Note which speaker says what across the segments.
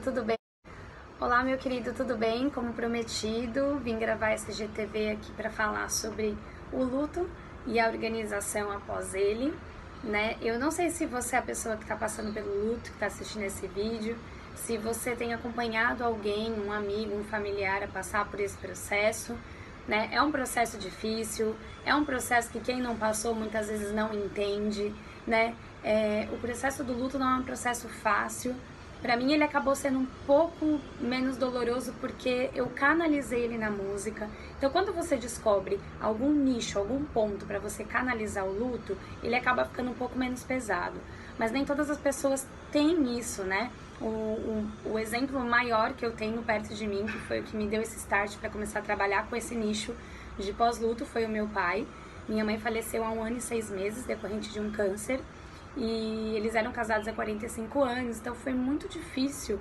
Speaker 1: Tudo bem? Olá, meu querido, tudo bem? Como prometido, vim gravar esse GTV aqui para falar sobre o luto e a organização após ele, né? Eu não sei se você é a pessoa que está passando pelo luto, que está assistindo esse vídeo, se você tem acompanhado alguém, um amigo, um familiar a passar por esse processo, né? É um processo difícil, é um processo que quem não passou muitas vezes não entende, né? O processo do luto não é um processo fácil. Pra mim ele acabou sendo um pouco menos doloroso porque eu canalizei ele na música. Então quando você descobre algum nicho, algum ponto pra você canalizar o luto, ele acaba ficando um pouco menos pesado. Mas nem todas as pessoas têm isso, né? O exemplo maior que eu tenho perto de mim, que foi o que me deu esse start para começar a trabalhar com esse nicho de pós-luto, foi o meu pai. Minha mãe faleceu há 1 ano e 6 meses, decorrente de um câncer. E eles eram casados há 45 anos, então foi muito difícil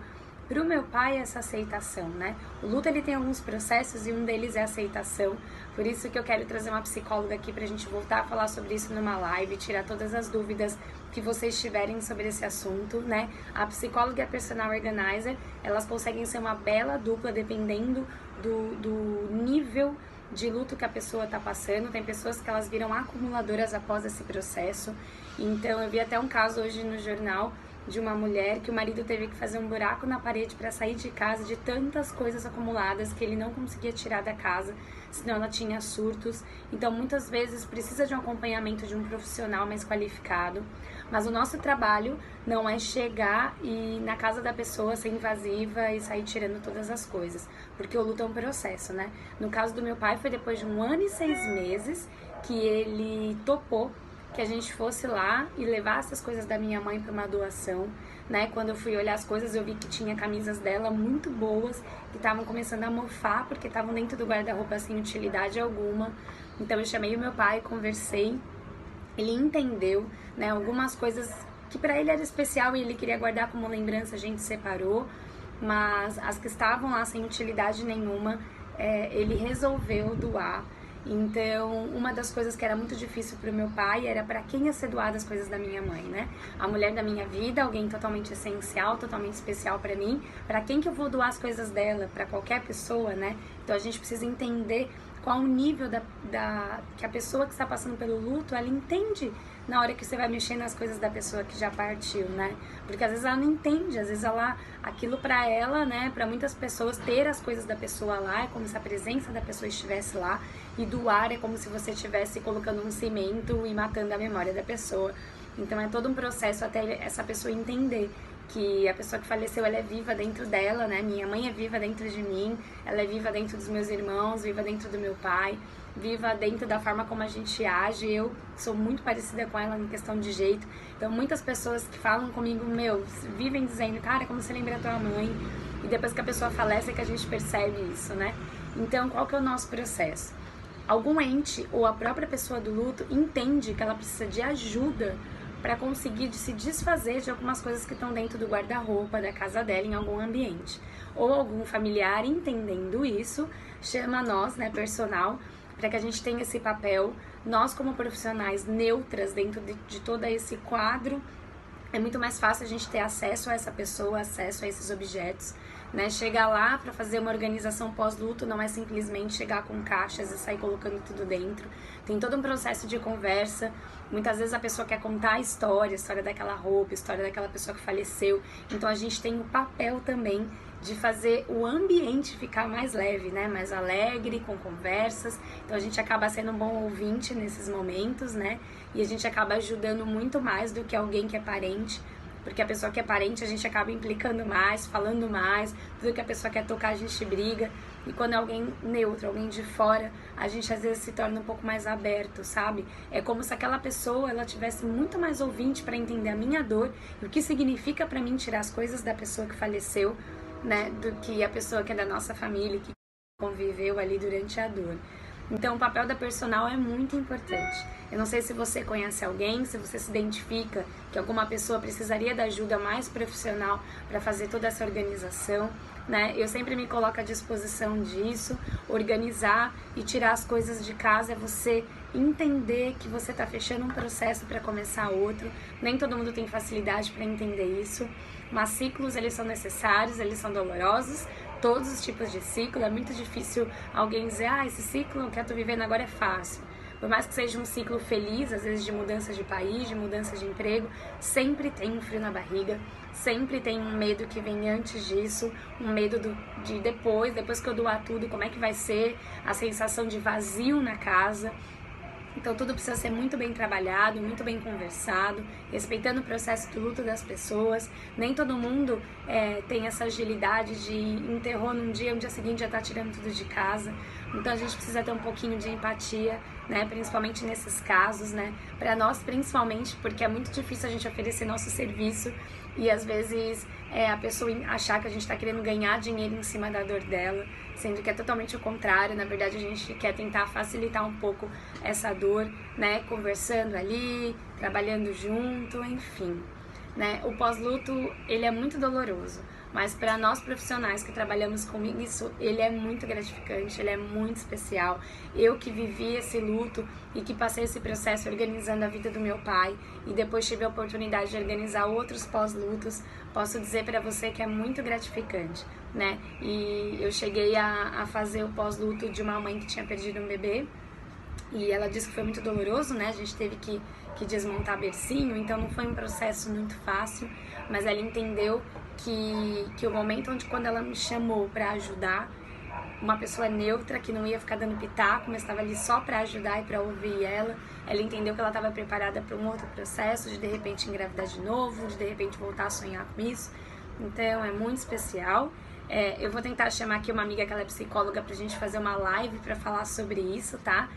Speaker 1: para o meu pai essa aceitação, né? O luto ele tem alguns processos e um deles é a aceitação, por isso que eu quero trazer uma psicóloga aqui pra gente voltar a falar sobre isso numa live, tirar todas as dúvidas que vocês tiverem sobre esse assunto, né? A psicóloga e a personal organizer, elas conseguem ser uma bela dupla dependendo do nível de luto que a pessoa está passando. Tem pessoas que elas viram acumuladoras após esse processo. Então eu vi até um caso hoje no jornal de uma mulher que o marido teve que fazer um buraco na parede para sair de casa de tantas coisas acumuladas que ele não conseguia tirar da casa, senão ela tinha surtos. Então muitas vezes precisa de um acompanhamento de um profissional mais qualificado. Mas o nosso trabalho não é chegar e na casa da pessoa ser invasiva e sair tirando todas as coisas, porque o luto é um processo, né? No caso do meu pai foi depois de 1 ano e 6 meses que ele topou que a gente fosse lá e levasse as coisas da minha mãe para uma doação, né? Quando eu fui olhar as coisas, eu vi que tinha camisas dela muito boas, que estavam começando a mofar, porque estavam dentro do guarda-roupa sem utilidade alguma. Então eu chamei o meu pai, conversei, ele entendeu, né? Algumas coisas que para ele era especial e ele queria guardar como lembrança, a gente separou, mas as que estavam lá sem utilidade nenhuma, ele resolveu doar. Então, uma das coisas que era muito difícil pro meu pai era para quem ia ser doada as coisas da minha mãe, né? A mulher da minha vida, alguém totalmente essencial, totalmente especial para mim. Para quem que eu vou doar as coisas dela? Para qualquer pessoa, né? Então a gente precisa entender qual o nível que a pessoa que está passando pelo luto, ela entende na hora que você vai mexer nas coisas da pessoa que já partiu, né? Porque às vezes ela não entende, às vezes aquilo pra ela, né, pra muitas pessoas, ter as coisas da pessoa lá é como se a presença da pessoa estivesse lá, e doar é como se você estivesse colocando um cimento e matando a memória da pessoa. Então é todo um processo até essa pessoa entender que a pessoa que faleceu, ela é viva dentro dela, né? Minha mãe é viva dentro de mim, ela é viva dentro dos meus irmãos, viva dentro do meu pai, viva dentro da forma como a gente age. Eu sou muito parecida com ela em questão de jeito. Então muitas pessoas que falam comigo, vivem dizendo, cara, como você lembra a tua mãe? E depois que a pessoa falece é que a gente percebe isso, né? Então qual que é o nosso processo? Algum ente ou a própria pessoa do luto entende que ela precisa de ajuda para conseguir se desfazer de algumas coisas que estão dentro do guarda-roupa da casa dela em algum ambiente. Ou algum familiar entendendo isso, chama nós, né, personal, para que a gente tenha esse papel. Nós como profissionais neutras dentro de todo esse quadro, é muito mais fácil a gente ter acesso a essa pessoa, acesso a esses objetos, né? Chegar lá para fazer uma organização pós-luto não é simplesmente chegar com caixas e sair colocando tudo dentro. Tem todo um processo de conversa. Muitas vezes a pessoa quer contar a história daquela roupa, a história daquela pessoa que faleceu. Então a gente tem o papel também de fazer o ambiente ficar mais leve, né? Mais alegre, com conversas. Então a gente acaba sendo um bom ouvinte nesses momentos, né? E a gente acaba ajudando muito mais do que alguém que é parente. Porque a pessoa que é parente, a gente acaba implicando mais, falando mais. Tudo que a pessoa quer tocar, a gente briga. E quando é alguém neutro, alguém de fora, a gente às vezes se torna um pouco mais aberto, sabe? É como se aquela pessoa, ela tivesse muito mais ouvinte para entender a minha dor e o que significa para mim tirar as coisas da pessoa que faleceu, né? Do que a pessoa que é da nossa família, que conviveu ali durante a dor. Então o papel da personal é muito importante. Eu não sei se você conhece alguém, se você se identifica que alguma pessoa precisaria da ajuda mais profissional para fazer toda essa organização, né? Eu sempre me coloco à disposição disso. Organizar e tirar as coisas de casa é você entender que você está fechando um processo para começar outro. Nem todo mundo tem facilidade para entender isso, mas ciclos eles são necessários, eles são dolorosos, todos os tipos de ciclo. É muito difícil alguém dizer, esse ciclo que eu estou vivendo agora é fácil. Por mais que seja um ciclo feliz, às vezes de mudança de país, de mudança de emprego, sempre tem um frio na barriga, sempre tem um medo que vem antes disso, um medo de depois que eu doar tudo, como é que vai ser, a sensação de vazio na casa. Então tudo precisa ser muito bem trabalhado, muito bem conversado, respeitando o processo do luto das pessoas. Nem todo mundo tem essa agilidade de enterrou num dia, no dia seguinte já tá tirando tudo de casa. Então a gente precisa ter um pouquinho de empatia, né? Principalmente nesses casos, né? Para nós principalmente, porque é muito difícil a gente oferecer nosso serviço e às vezes a pessoa achar que a gente está querendo ganhar dinheiro em cima da dor dela, sendo que é totalmente o contrário. Na verdade, a gente quer tentar facilitar um pouco essa dor, né? Conversando ali, trabalhando junto, enfim, né? O pós-luto, ele é muito doloroso, mas para nós profissionais que trabalhamos com isso, ele é muito gratificante, ele é muito especial. Eu que vivi esse luto e que passei esse processo organizando a vida do meu pai e depois tive a oportunidade de organizar outros pós-lutos, posso dizer para você que é muito gratificante, né? E eu cheguei a fazer o pós-luto de uma mãe que tinha perdido um bebê e ela disse que foi muito doloroso, né? A gente teve que desmontar bercinho, então não foi um processo muito fácil, mas ela entendeu que o momento quando ela me chamou para ajudar, uma pessoa neutra que não ia ficar dando pitaco, mas estava ali só para ajudar e para ouvir ela entendeu que ela estava preparada para um outro processo, de repente engravidar de novo, de repente voltar a sonhar com isso. Então é muito especial. Eu vou tentar chamar aqui uma amiga que ela é psicóloga pra gente fazer uma live para falar sobre isso, tá?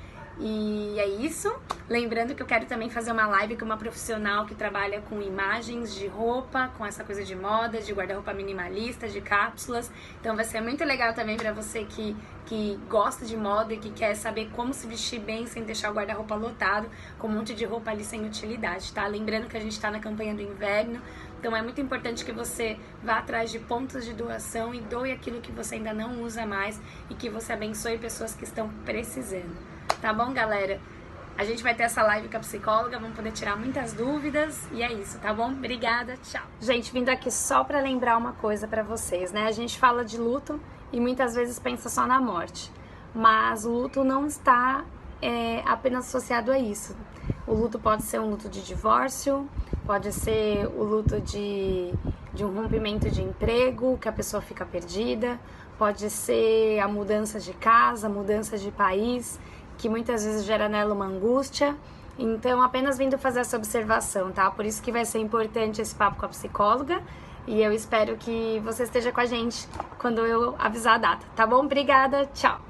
Speaker 1: E é isso. Lembrando que eu quero também fazer uma live com uma profissional que trabalha com imagens de roupa, com essa coisa de moda, de guarda-roupa minimalista, de cápsulas. Então vai ser muito legal também pra você que gosta de moda e que quer saber como se vestir bem sem deixar o guarda-roupa lotado, com um monte de roupa ali sem utilidade, tá? Lembrando que a gente tá na campanha do inverno, então é muito importante que você vá atrás de pontos de doação e doe aquilo que você ainda não usa mais e que você abençoe pessoas que estão precisando. Tá bom, galera? A gente vai ter essa live com a psicóloga, vamos poder tirar muitas dúvidas e é isso, tá bom? Obrigada, tchau. Gente, vindo aqui só pra lembrar uma coisa pra vocês, né? A gente fala de luto e muitas vezes pensa só na morte, mas o luto não está apenas associado a isso. O luto pode ser um luto de divórcio, pode ser o luto de um rompimento de emprego, que a pessoa fica perdida, pode ser a mudança de casa, mudança de país, que muitas vezes gera nela uma angústia. Então, apenas vindo fazer essa observação, tá? Por isso que vai ser importante esse papo com a psicóloga. E eu espero que você esteja com a gente quando eu avisar a data, tá bom? Obrigada, tchau!